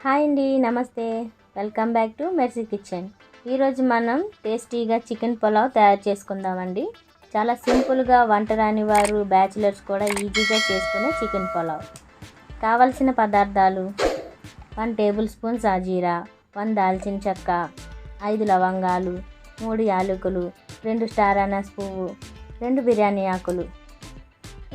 Hi అండి, నమస్తే. Welcome back to mercy kitchen. ఈరోజు మనం టేస్టీగా చికెన్ పులావ్ తయారు చేసుకుందామండి. చాలా సింపుల్గా వంట రాని వారు, బ్యాచిలర్స్ కూడా ఈజీగా చేసుకునే చికెన్ పులావ్. కావలసిన పదార్థాలు: 1 టేబుల్ స్పూన్ సాజీరా, 1 దాల్చిన చెక్క, 5 లవంగాలు, 3 యాలకులు, 2 స్టార్ అనాస్ పువ్వు, 2 బిర్యానీ ఆకులు,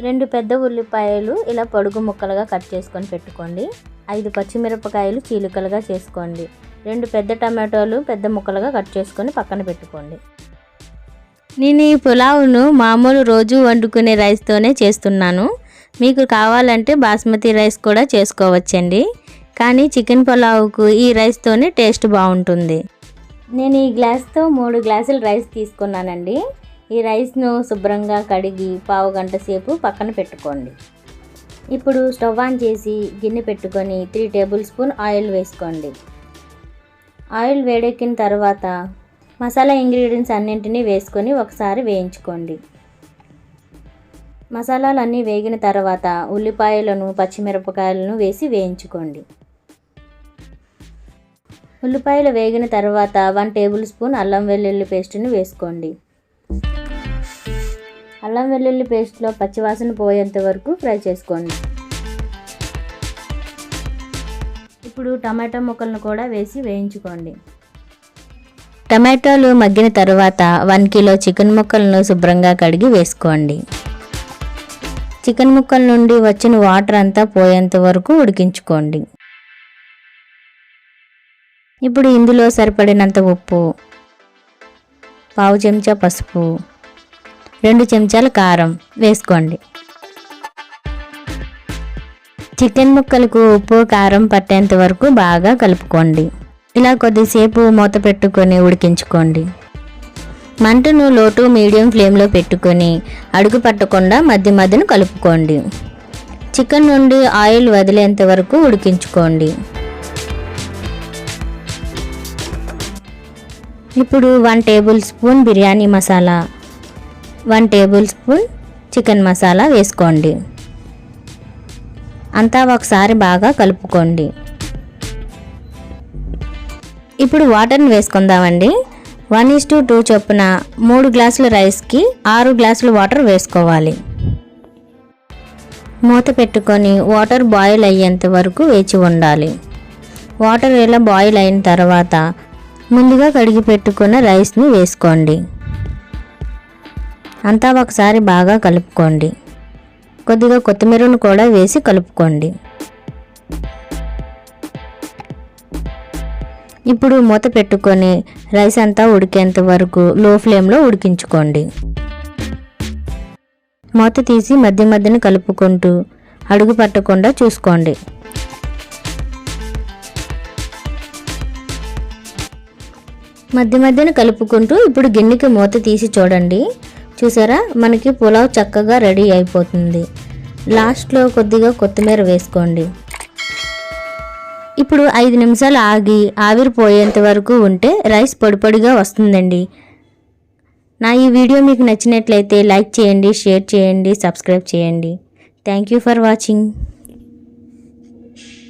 2 పెద్ద ఉల్లిపాయలు ఇలా పొడుగు ముక్కలుగా కట్ చేసుకొని పెట్టుకోండి. 5 పచ్చిమిరపకాయలు చీలికలుగా చేసుకోండి. 2 పెద్ద టమాటోలు పెద్ద ముక్కలుగా కట్ చేసుకొని పక్కన పెట్టుకోండి. నేను ఈ పులావ్ను మామూలు రోజు వండుకునే రైస్తోనే చేస్తున్నాను. మీకు కావాలంటే బాస్మతి రైస్ కూడా చేసుకోవచ్చండి. కానీ చికెన్ పులావ్కు ఈ రైస్తోనే టేస్ట్ బాగుంటుంది. నేను ఈ గ్లాస్తో 3 గ్లాసులు రైస్ తీసుకున్నానండి. ఈ రైస్ను శుభ్రంగా కడిగి పావు గంట సేపు పక్కన పెట్టుకోండి. ఇప్పుడు స్టవ్ ఆన్ చేసి గిన్నె పెట్టుకొని 3 టేబుల్ స్పూన్ ఆయిల్ వేసుకోండి. ఆయిల్ వేడెక్కిన తర్వాత మసాలా ఇంగ్రీడియంట్స్ అన్నింటినీ వేసుకొని ఒకసారి వేయించుకోండి. మసాలాలన్నీ వేగిన తర్వాత ఉల్లిపాయలను, పచ్చిమిరపకాయలను వేసి వేయించుకోండి. ఉల్లిపాయలు వేగిన తర్వాత 1 టేబుల్ స్పూన్ అల్లం వెల్లుల్లి పేస్ట్ని వేసుకోండి. అల్లం వెల్లుల్లి పేస్ట్లో పచ్చివాసన పోయేంత వరకు ఫ్రై చేసుకోండి. ఇప్పుడు టమాటా ముక్కలను కూడా వేసి వేయించుకోండి. టమాటాలు మగ్గిన తర్వాత 1 కిలో చికెన్ ముక్కలను శుభ్రంగా కడిగి వేసుకోండి. చికెన్ ముక్కల నుండి వచ్చిన వాటర్ అంతా పోయేంత వరకు ఉడికించుకోండి. ఇప్పుడు ఇందులో సరిపడినంత ఉప్పు, పావు చెంచా పసుపు, 2 చెంచాల కారం వేసుకోండి. చికెన్ ముక్కలకు ఉప్పు కారం పట్టేంత వరకు బాగా కలుపుకోండి. ఇలా కొద్దిసేపు మూత పెట్టుకొని ఉడికించుకోండి. మంటను లో టు మీడియం ఫ్లేమ్లో పెట్టుకొని అడుగు పట్టకుండా మధ్య మధ్యను కలుపుకోండి. చికెన్ నుండి ఆయిల్ వదిలేంత వరకు ఉడికించుకోండి. ఇప్పుడు 1 table spoon biryani masala, 1 table spoon chicken masala వేసుకోండి. అంతా ఒకసారి బాగా కలుపుకోండి. ఇప్పుడు వాటర్ని వేసుకుందామండి. 1:2 చొప్పున 3 గ్లాసుల రైస్కి 6 గ్లాసుల వాటర్ వేసుకోవాలి. మూత పెట్టుకొని వాటర్ బాయిల్ అయ్యేంత వరకు వేచి ఉండాలి. వాటర్ ఇలా బాయిల్ అయిన తర్వాత ముందుగా కడిగి పెట్టుకున్న రైస్ని వేసుకోండి. అంతా ఒకసారి బాగా కలుపుకోండి. కొద్దిగా కొత్తిమీరను కూడా వేసి కలుపుకోండి. ఇప్పుడు మూత పెట్టుకొని రైస్ అంతా ఉడికేంత వరకు లో ఫ్లేమ్లో ఉడికించుకోండి. మూత తీసి మధ్య మధ్యన కలుపుకుంటూ అడుగు పట్టకుండా చూసుకోండి. మధ్య మధ్యన కలుపుకుంటూ ఇప్పుడు గిన్నెకి మూత తీసి చూడండి. చూసారా, మనకి పులావ్ చక్కగా రెడీ అయిపోతుంది. లాస్ట్లో కొద్దిగా కొత్తిమీర వేసుకోండి. ఇప్పుడు 5 నిమిషాలు ఆగి ఆవిరి పోయేంత వరకు ఉంటే రైస్ పొడి పొడిగా వస్తుందండి. నా ఈ వీడియో మీకు నచ్చినట్లయితే లైక్ చేయండి, షేర్ చేయండి, సబ్స్క్రైబ్ చేయండి. Thank you for watching.